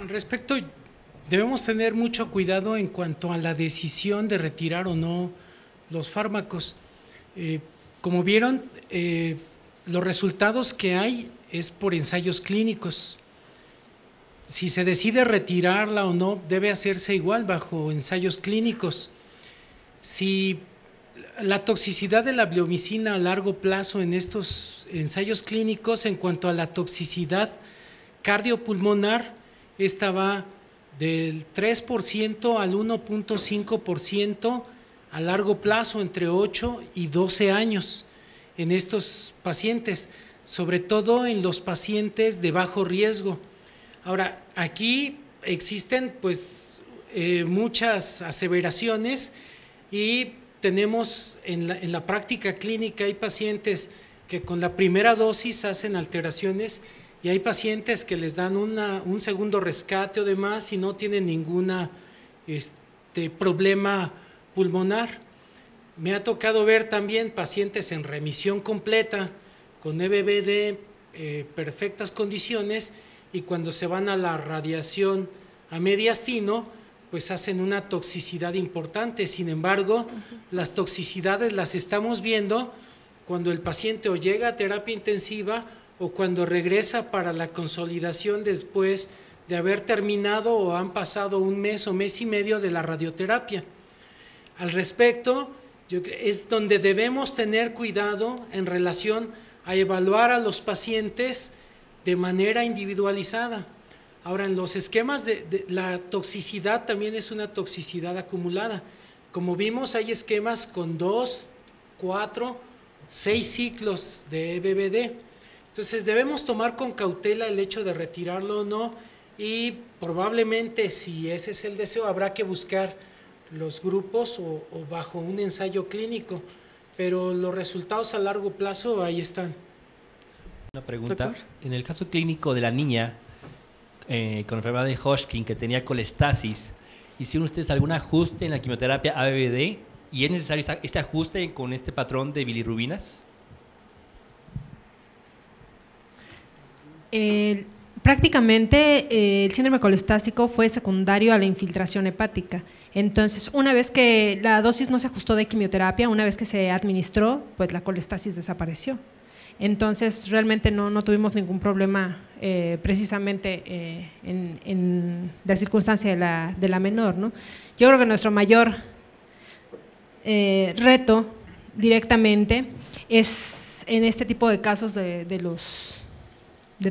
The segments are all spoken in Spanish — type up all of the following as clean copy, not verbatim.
Al respecto, debemos tener mucho cuidado en cuanto a la decisión de retirar o no los fármacos. Como vieron, los resultados que hay es por ensayos clínicos. Si se decide retirarla o no, debe hacerse igual bajo ensayos clínicos. Si la toxicidad de la bleomicina a largo plazo en estos ensayos clínicos, en cuanto a la toxicidad cardiopulmonar, esta va del 3% al 1.5% a largo plazo, entre 8 y 12 años en estos pacientes, sobre todo en los pacientes de bajo riesgo. Ahora, aquí existen pues muchas aseveraciones y tenemos en la práctica clínica, hay pacientes que con la primera dosis hacen alteraciones y hay pacientes que les dan un segundo rescate o demás y no tienen ningún problema pulmonar. Me ha tocado ver también pacientes en remisión completa con EBVD, perfectas condiciones, y cuando se van a la radiación a mediastino, pues hacen una toxicidad importante. Sin embargo, las toxicidades las estamos viendo cuando el paciente o llega a terapia intensiva o cuando regresa para la consolidación después de haber terminado o han pasado un mes o mes y medio de la radioterapia. Al respecto, es donde debemos tener cuidado en relación a evaluar a los pacientes de manera individualizada. Ahora, en los esquemas de la toxicidad también es una toxicidad acumulada. Como vimos, hay esquemas con 2, 4, 6 ciclos de EBVD. Entonces, debemos tomar con cautela el hecho de retirarlo o no, y probablemente, si ese es el deseo, habrá que buscar los grupos o bajo un ensayo clínico, pero los resultados a largo plazo ahí están. Una pregunta. Doctor. En el caso clínico de la niña con enfermedad de Hodgkin que tenía colestasis, ¿hicieron ustedes algún ajuste en la quimioterapia ABVD? ¿Y es necesario este ajuste con este patrón de bilirrubinas? Prácticamente el síndrome colestático fue secundario a la infiltración hepática. Entonces, una vez que la dosis no se ajustó de quimioterapia, una vez que se administró, pues la colestasis desapareció. Entonces, realmente no tuvimos ningún problema precisamente en la circunstancia de la menor, ¿no? Yo creo que nuestro mayor reto directamente es en este tipo de casos de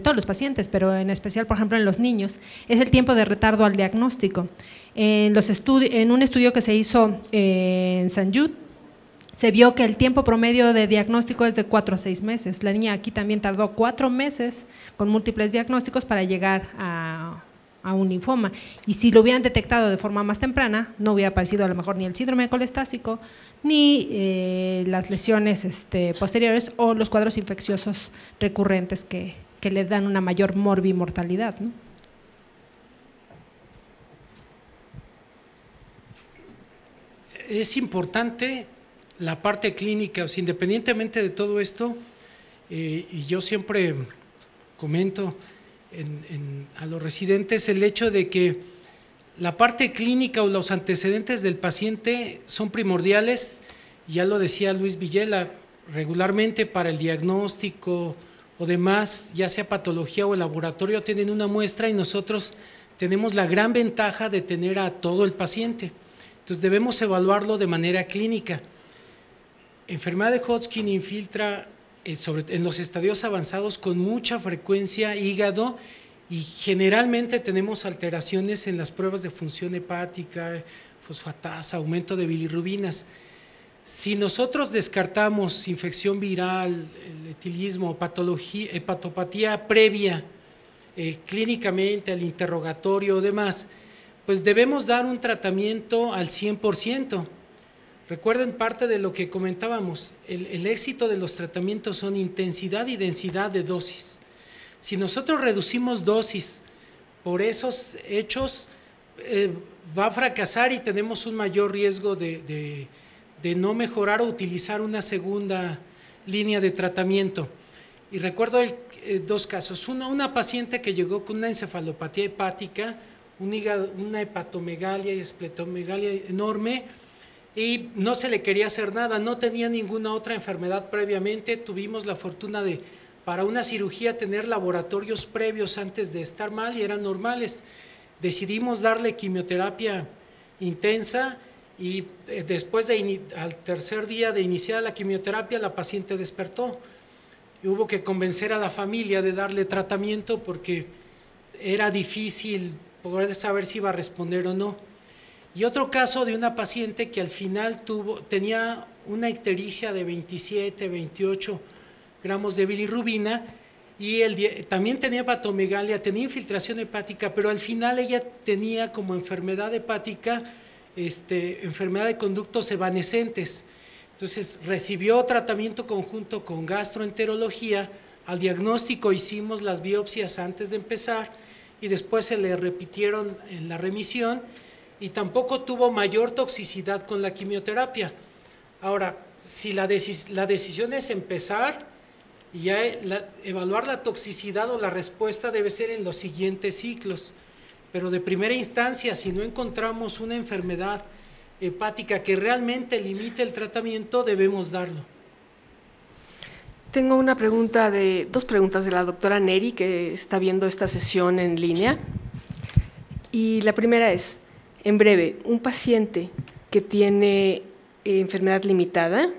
todos los pacientes, pero en especial, por ejemplo, en los niños, es el tiempo de retardo al diagnóstico. En un estudio que se hizo en St. Jude, se vio que el tiempo promedio de diagnóstico es de 4 a 6 meses. La niña aquí también tardó 4 meses con múltiples diagnósticos para llegar a un linfoma. Y si lo hubieran detectado de forma más temprana, no hubiera aparecido a lo mejor ni el síndrome colestático, ni las lesiones posteriores o los cuadros infecciosos recurrentes que le dan una mayor morbimortalidad, ¿no? Es importante la parte clínica, o sea, independientemente de todo esto, y yo siempre comento a los residentes el hecho de que la parte clínica o los antecedentes del paciente son primordiales, ya lo decía Luis Villela, regularmente para el diagnóstico o demás, ya sea patología o el laboratorio, tienen una muestra y nosotros tenemos la gran ventaja de tener a todo el paciente. Entonces debemos evaluarlo de manera clínica. Enfermedad de Hodgkin infiltra en los estadios avanzados con mucha frecuencia hígado y generalmente tenemos alteraciones en las pruebas de función hepática, fosfatasa, aumento de bilirrubinas. Si nosotros descartamos infección viral, el etilismo, patología, hepatopatía previa, clínicamente al interrogatorio o demás, pues debemos dar un tratamiento al 100%. Recuerden parte de lo que comentábamos, el éxito de los tratamientos son intensidad y densidad de dosis. Si nosotros reducimos dosis por esos hechos, va a fracasar y tenemos un mayor riesgo de no mejorar o utilizar una segunda línea de tratamiento. Y recuerdo dos casos. Uno, una paciente que llegó con una encefalopatía hepática, una hepatomegalia y esplenomegalia enorme, y no se le quería hacer nada, no tenía ninguna otra enfermedad previamente. Tuvimos la fortuna de, para una cirugía, tener laboratorios previos antes de estar mal y eran normales. Decidimos darle quimioterapia intensa y después al tercer día de iniciar la quimioterapia, la paciente despertó. Y hubo que convencer a la familia de darle tratamiento porque era difícil poder saber si iba a responder o no. Y otro caso de una paciente que al final tenía una ictericia de 27, 28 gramos de bilirrubina y también tenía hepatomegalia, tenía infiltración hepática, pero al final ella tenía como enfermedad hepática, enfermedad de conductos evanescentes. Entonces recibió tratamiento conjunto con gastroenterología. Al diagnóstico hicimos las biopsias antes de empezar y después se le repitieron en la remisión y tampoco tuvo mayor toxicidad con la quimioterapia. Ahora, si la decisión es empezar y ya evaluar la toxicidad o la respuesta debe ser en los siguientes ciclos, pero de primera instancia, si no encontramos una enfermedad hepática que realmente limite el tratamiento, debemos darlo. Tengo dos preguntas de la doctora Neri, que está viendo esta sesión en línea. Y la primera es, en breve, un paciente que tiene enfermedad limitada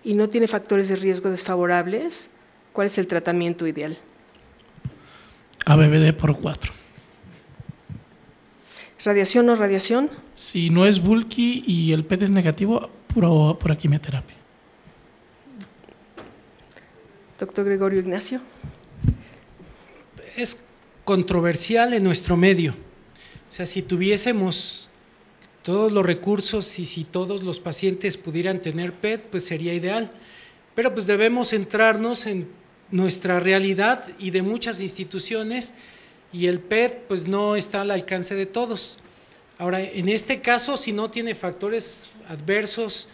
y no tiene factores de riesgo desfavorables, ¿cuál es el tratamiento ideal? ABVD por 4. ¿Radiación o radiación? Si no es bulky y el PET es negativo, pura quimioterapia. Doctor Gregorio Ignacio. Es controversial en nuestro medio. O sea, si tuviésemos todos los recursos y si todos los pacientes pudieran tener PET, pues sería ideal. Pero pues debemos centrarnos en nuestra realidad y de muchas instituciones, y el PET pues no está al alcance de todos. Ahora, en este caso, si no tiene factores adversos,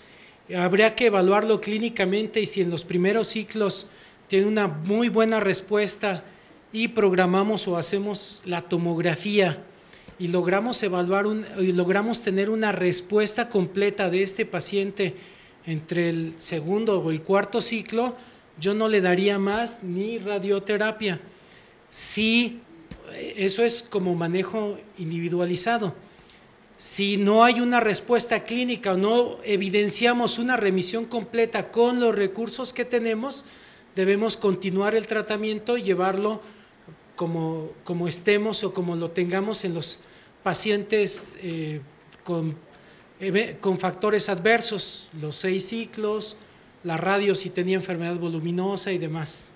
habría que evaluarlo clínicamente y si en los primeros ciclos tiene una muy buena respuesta y programamos o hacemos la tomografía y logramos logramos tener una respuesta completa de este paciente entre el segundo o el cuarto ciclo, yo no le daría más ni radioterapia. Sí, eso es como manejo individualizado. Si no hay una respuesta clínica o no evidenciamos una remisión completa con los recursos que tenemos, debemos continuar el tratamiento y llevarlo como estemos o como lo tengamos en los pacientes con factores adversos, los 6 ciclos, la radio si tenía enfermedad voluminosa y demás.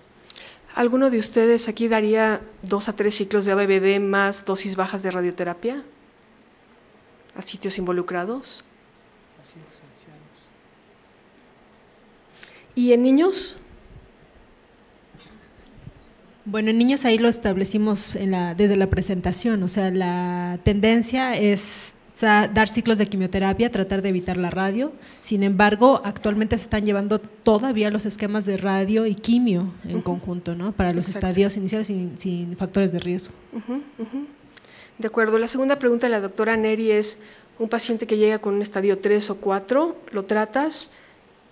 ¿Alguno de ustedes aquí daría 2 a 3 ciclos de ABVD más dosis bajas de radioterapia a sitios involucrados? Pacientes ancianos. ¿Y en niños? Bueno, en niños ahí lo establecimos desde la presentación, o sea, la tendencia es dar ciclos de quimioterapia, tratar de evitar la radio. Sin embargo, actualmente se están llevando todavía los esquemas de radio y quimio en conjunto, ¿no? Para los estadios iniciales sin factores de riesgo. De acuerdo. La segunda pregunta de la doctora Neri es, un paciente que llega con un estadio 3 o 4, lo tratas,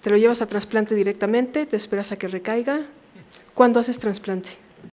te lo llevas a trasplante directamente, te esperas a que recaiga. ¿Cuándo haces trasplante?